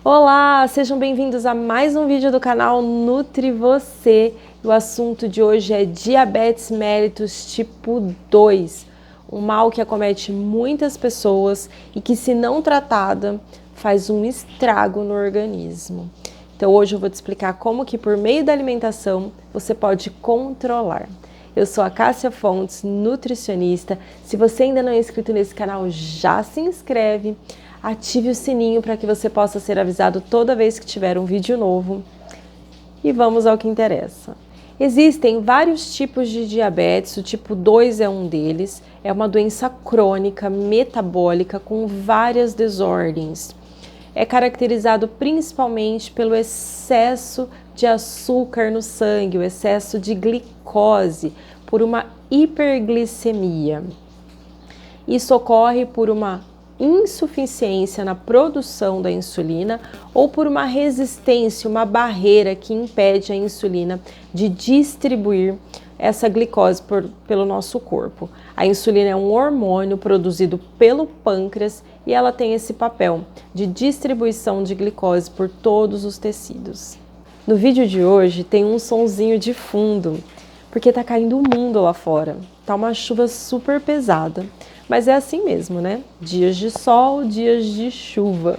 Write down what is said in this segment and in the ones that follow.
Olá, sejam bem-vindos a mais um vídeo do canal Nutri Você. O assunto de hoje é diabetes mellitus tipo 2, um mal que acomete muitas pessoas e que, se não tratada, faz um estrago no organismo. Então hoje eu vou te explicar como que, por meio da alimentação, você pode controlar. Eu sou a Cássia Fontes, nutricionista. Se você ainda não é inscrito nesse canal, já se inscreve. Ative o sininho para que você possa ser avisado toda vez que tiver um vídeo novo. E vamos ao que interessa. Existem vários tipos de diabetes, o tipo 2 é um deles. É uma doença crônica, metabólica, com várias desordens. É caracterizado principalmente pelo excesso de açúcar no sangue, o excesso de glicose, por uma hiperglicemia. Isso ocorre por uma insuficiência na produção da insulina ou por uma resistência, uma barreira que impede a insulina de distribuir essa glicose pelo nosso corpo. A insulina é um hormônio produzido pelo pâncreas e ela tem esse papel de distribuição de glicose por todos os tecidos. No vídeo de hoje tem um sonzinho de fundo, porque tá caindo o mundo lá fora. Tá uma chuva super pesada. Mas é assim mesmo, né? Dias de sol, dias de chuva.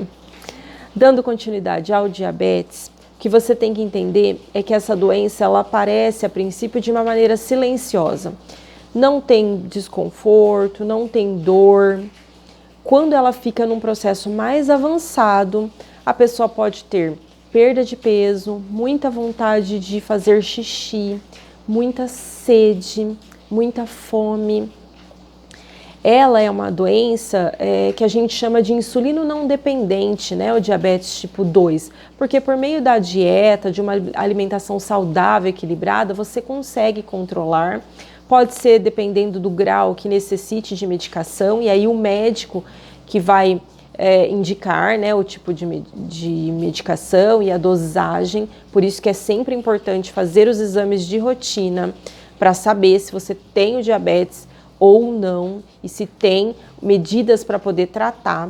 Dando continuidade ao diabetes, o que você tem que entender é que essa doença ela aparece a princípio de uma maneira silenciosa. Não tem desconforto, não tem dor. Quando ela fica num processo mais avançado, a pessoa pode ter perda de peso, muita vontade de fazer xixi, muita sede, muita fome. Ela é uma doença que a gente chama de insulino não dependente, né, o diabetes tipo 2, porque por meio da dieta, de uma alimentação saudável, equilibrada, você consegue controlar. Pode ser dependendo do grau que necessite de medicação, e aí o médico que vai indicar, né, o tipo de medicação e a dosagem. Por isso que é sempre importante fazer os exames de rotina para saber se você tem o diabetes ou não, e se tem medidas para poder tratar.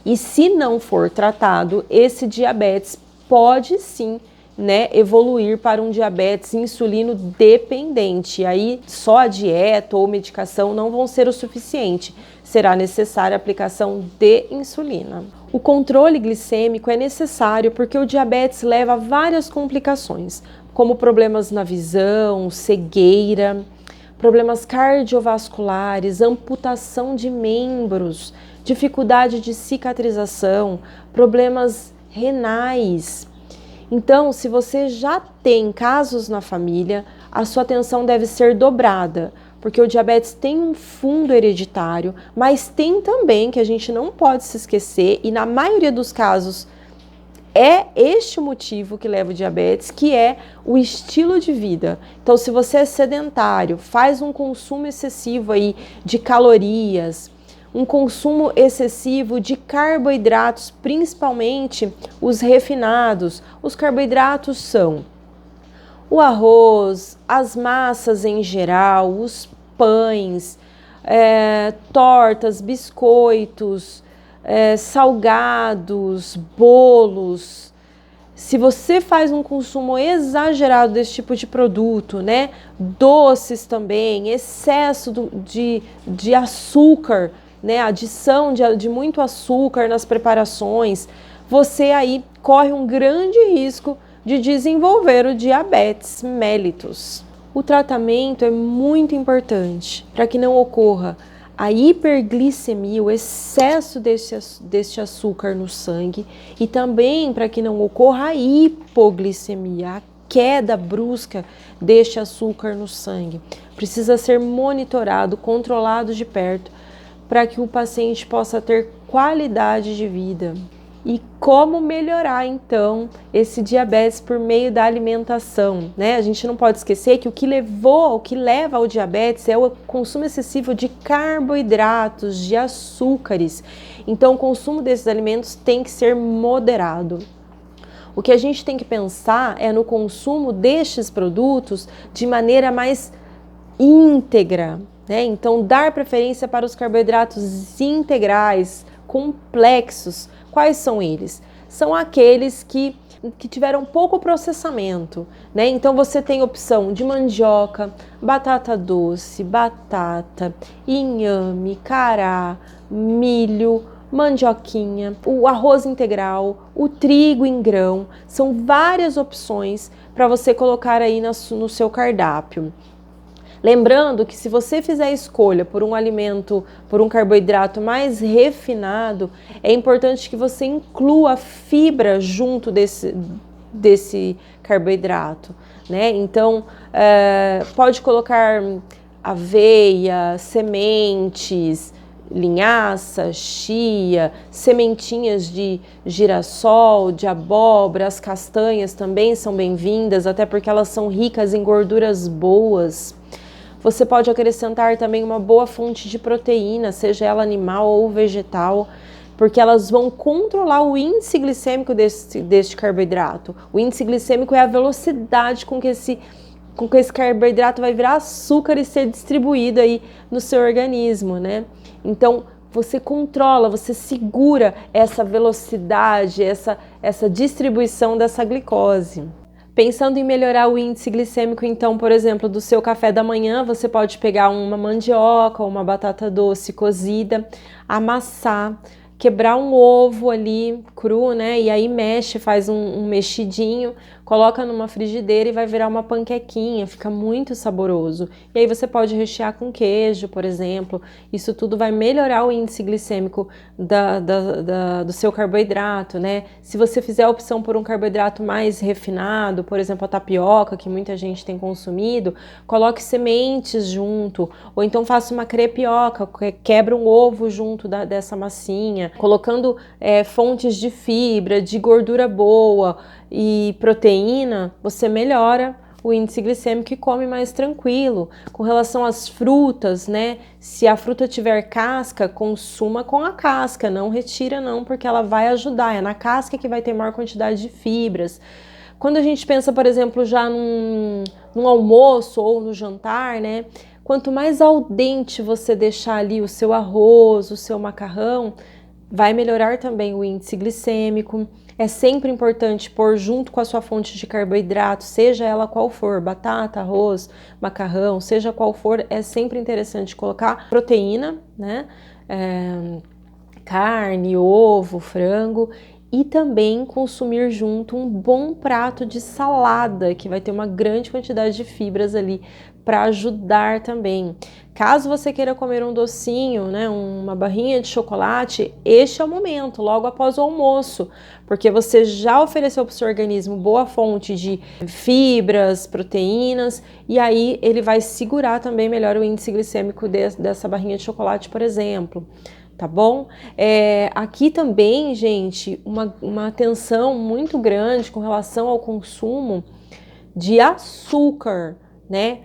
E se não for tratado, esse diabetes pode sim, né, evoluir para um diabetes insulino dependente. E aí só a dieta ou medicação não vão ser o suficiente. Será necessária a aplicação de insulina. O controle glicêmico é necessário porque o diabetes leva a várias complicações, como problemas na visão, cegueira, problemas cardiovasculares, amputação de membros, dificuldade de cicatrização, problemas renais. Então, se você já tem casos na família, a sua atenção deve ser dobrada, porque o diabetes tem um fundo hereditário, mas tem também, que a gente não pode se esquecer, e na maioria dos casos é este o motivo que leva o diabetes, que é o estilo de vida. Então, se você é sedentário, faz um consumo excessivo aí de calorias, um consumo excessivo de carboidratos, principalmente os refinados. Os carboidratos são o arroz, as massas em geral, os pães, tortas, biscoitos, salgados, bolos. Se você faz um consumo exagerado desse tipo de produto, né, doces também, excesso de açúcar, né, adição de muito açúcar nas preparações, você aí corre um grande risco de desenvolver o diabetes mellitus. O tratamento é muito importante para que não ocorra a hiperglicemia, o excesso deste açúcar no sangue, e também para que não ocorra a hipoglicemia, a queda brusca deste açúcar no sangue. Precisa ser monitorado, controlado de perto, para que o paciente possa ter qualidade de vida. E como melhorar, então, esse diabetes por meio da alimentação, né? A gente não pode esquecer que o que leva ao diabetes é o consumo excessivo de carboidratos, de açúcares. Então, o consumo desses alimentos tem que ser moderado. O que a gente tem que pensar é no consumo destes produtos de maneira mais íntegra, né? Então, dar preferência para os carboidratos integrais, complexos. Quais são eles? são aqueles que tiveram pouco processamento, né? Então você tem opção de mandioca, batata doce, batata, inhame, cará, milho, mandioquinha, o arroz integral, o trigo em grão. São várias opções para você colocar aí no seu cardápio. Lembrando que se você fizer a escolha por um alimento, por um carboidrato mais refinado, é importante que você inclua fibra junto desse carboidrato, né? Então, pode colocar aveia, sementes, linhaça, chia, sementinhas de girassol, de abóbora, as castanhas também são bem-vindas, até porque elas são ricas em gorduras boas. Você pode acrescentar também uma boa fonte de proteína, seja ela animal ou vegetal, porque elas vão controlar o índice glicêmico deste carboidrato. O índice glicêmico é a velocidade com que esse carboidrato vai virar açúcar e ser distribuído aí no seu organismo, né? Então, você controla, você segura essa velocidade, essa distribuição dessa glicose. Pensando em melhorar o índice glicêmico, então, por exemplo, do seu café da manhã, você pode pegar uma mandioca ou uma batata doce cozida, amassar, quebrar um ovo ali cru, né? E aí mexe, faz um mexidinho, coloca numa frigideira e vai virar uma panquequinha, fica muito saboroso. E aí você pode rechear com queijo, por exemplo. Isso tudo vai melhorar o índice glicêmico do seu carboidrato, né? Se você fizer a opção por um carboidrato mais refinado, por exemplo, a tapioca, que muita gente tem consumido, coloque sementes junto, ou então faça uma crepioca, quebra um ovo junto dessa massinha, colocando fontes de fibra, de gordura boa e proteína, você melhora o índice glicêmico e come mais tranquilo. Com relação às frutas, né? Se a fruta tiver casca, consuma com a casca, não retira não, porque ela vai ajudar, é na casca que vai ter maior quantidade de fibras. Quando a gente pensa, por exemplo, já num almoço ou no jantar, né? Quanto mais al dente você deixar ali o seu arroz, o seu macarrão, vai melhorar também o índice glicêmico. É sempre importante pôr junto com a sua fonte de carboidrato, seja ela qual for, batata, arroz, macarrão, seja qual for, é sempre interessante colocar proteína, né? Carne, ovo, frango, e também consumir junto um bom prato de salada, que vai ter uma grande quantidade de fibras ali para ajudar também. Caso você queira comer um docinho, né, uma barrinha de chocolate, este é o momento, logo após o almoço, porque você já ofereceu para o seu organismo boa fonte de fibras, proteínas, e aí ele vai segurar também melhor o índice glicêmico dessa barrinha de chocolate, por exemplo. Tá bom? Aqui também, gente, uma atenção muito grande com relação ao consumo de açúcar, né?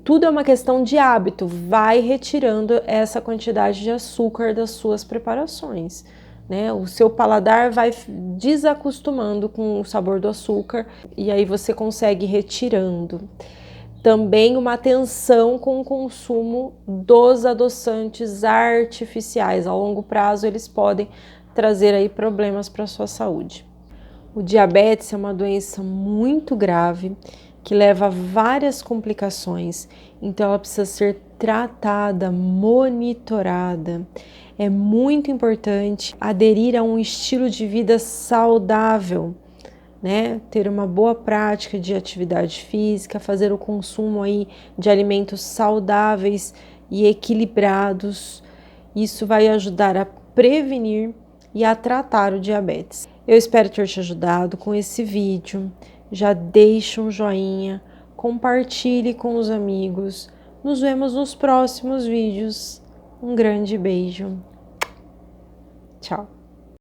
Tudo é uma questão de hábito, vai retirando essa quantidade de açúcar das suas preparações, né? O seu paladar vai desacostumando com o sabor do açúcar e aí você consegue retirando. Também uma atenção com o consumo dos adoçantes artificiais. A longo prazo, eles podem trazer aí problemas para a sua saúde. O diabetes é uma doença muito grave que leva a várias complicações, então ela precisa ser tratada, monitorada. É muito importante aderir a um estilo de vida saudável, né? Ter uma boa prática de atividade física, fazer o consumo aí de alimentos saudáveis e equilibrados. Isso vai ajudar a prevenir e a tratar o diabetes. Eu espero ter te ajudado com esse vídeo. Já deixa um joinha, compartilhe com os amigos. Nos vemos nos próximos vídeos. Um grande beijo. Tchau.